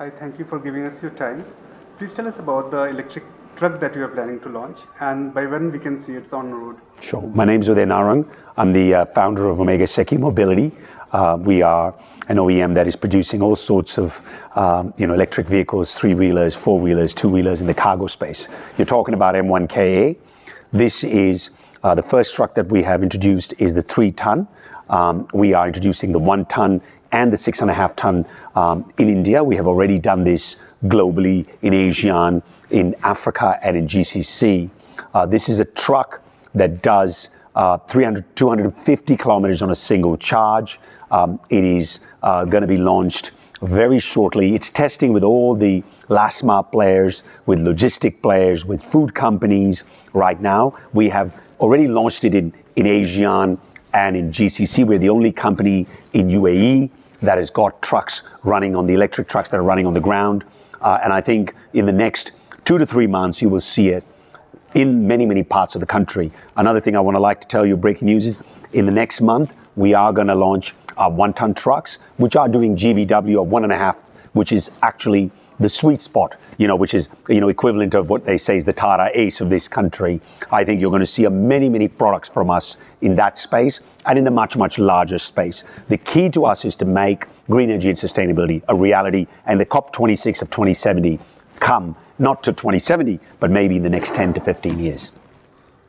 Hi, thank you for giving us your time. Please tell us about the electric truck that you are planning to launch and by when we can see it's on road. Sure. My name is Uday Narang. I'm the founder of Seiki Mobility. We are an OEM that is producing all sorts of electric vehicles, three-wheelers, four-wheelers, two-wheelers in the cargo space. You're talking about M1KA. This is the first truck that we have introduced is the 3-ton. We are introducing the 1-ton and the 6.5-ton in India. We have already done this globally in ASEAN, in Africa, and in GCC. This is a truck that does 250 kilometers on a single charge. It is going to be launched very shortly. It's testing with all the last mile players, with logistic players, with food companies right now. We have already launched it in ASEAN and in GCC. We're the only company in UAE that has got trucks running on the electric trucks that are running on the ground. And I think in the next 2 to 3 months, you will see it in many, many parts of the country. Another thing I want to like to tell you, breaking news, is in the next month, we are going to launch our 1-ton trucks, which are doing GVW of 1.5, which is actually the sweet spot, which is, equivalent of what they say is the Tata Ace of this country. I think you're going to see many, many products from us in that space and in the much, much larger space. The key to us is to make green energy and sustainability a reality, and the COP26 of 2070 come not to 2070, but maybe in the next 10 to 15 years.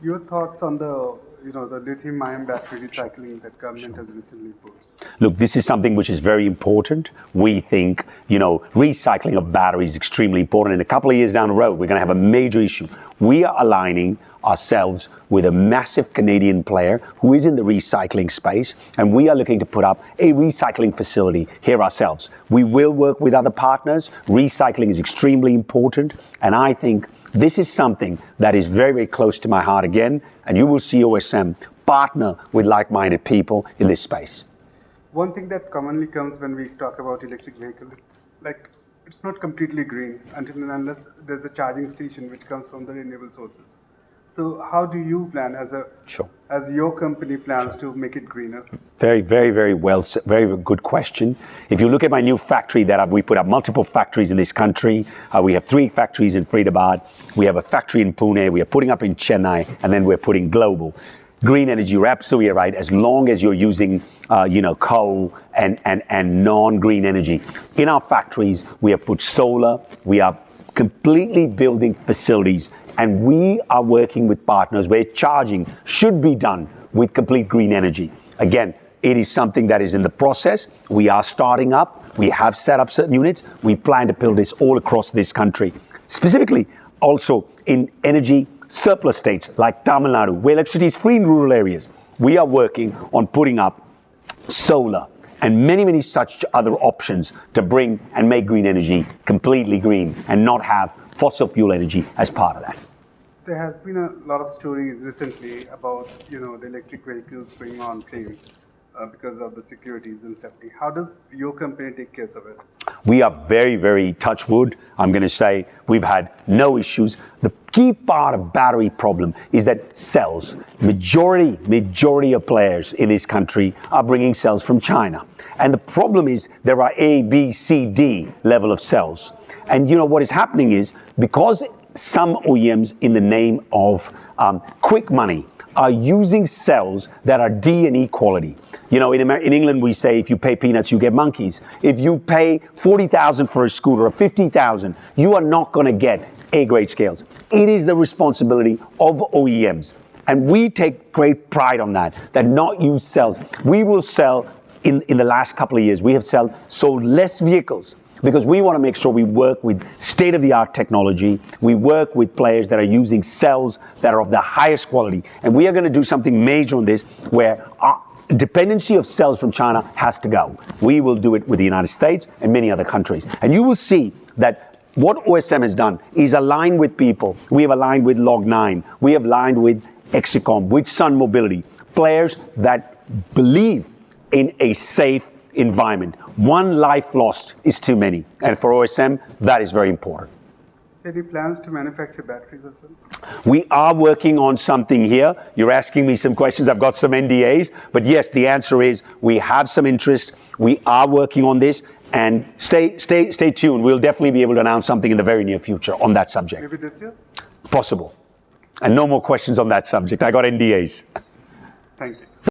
Your thoughts on the lithium-ion battery recycling that government has recently imposed? Look, this is something which is very important. We think, recycling of batteries is extremely important. In a couple of years down the road, we're going to have a major issue. We are aligning ourselves with a massive Canadian player who is in the recycling space, and we are looking to put up a recycling facility here ourselves. We will work with other partners. Recycling is extremely important, and I think this is something that is very, very close to my heart again, and you will see OSM partner with like-minded people in this space. One thing that commonly comes when we talk about electric vehicles, it's not completely green until and unless there's a charging station which comes from the renewable sources. So how do you plan as your company plans to make it greener? Very, very, very well, very good question. If you look at my new factory we put up multiple factories in this country. We have 3 factories in Faridabad. We have a factory in Pune. We are putting up in Chennai, and then we're putting global. Green energy, you're absolutely right. As long as you're using, coal and non-green energy. In our factories, we have put solar. We are completely building facilities, and we are working with partners where charging should be done with complete green energy. Again, it is something that is in the process. We are starting up. We have set up certain units. We plan to build this all across this country, specifically also in energy surplus states like Tamil Nadu, where electricity is free in rural areas. We are working on putting up solar and many, many such other options to bring and make green energy completely green and not have fossil fuel energy as part of that. There has been a lot of stories recently about, the electric vehicles going on claim because of the securities and safety. How does your company take care of it? We are very, very touch wood. I'm going to say we've had no issues. The key part of battery problem is that cells, majority of players in this country are bringing cells from China. And the problem is there are A, B, C, D level of cells. And what is happening is because some OEMs in the name of quick money are using cells that are D and E quality. In England we say if you pay peanuts, you get monkeys. If you pay 40,000 for a scooter or 50,000, you are not going to get A-grade scales. It is the responsibility of OEMs. And we take great pride on that not use cells. We will sell, in the last couple of years, we have sold less vehicles because we want to make sure we work with state-of-the-art technology. We work with players that are using cells that are of the highest quality. And we are going to do something major on this where our dependency of cells from China has to go. We will do it with the United States and many other countries. And you will see that what OSM has done is aligned with people. We have aligned with Log9. We have aligned with Exicom, with Sun Mobility, players that believe in a safe environment. One life lost is too many. And for OSM, that is very important. Any plans to manufacture batteries as well? We are working on something here. You're asking me some questions. I've got some NDAs. But yes, the answer is we have some interest. We are working on this. And stay tuned. We'll definitely be able to announce something in the very near future on that subject. Maybe this year? Possible. And no more questions on that subject. I got NDAs. Thank you.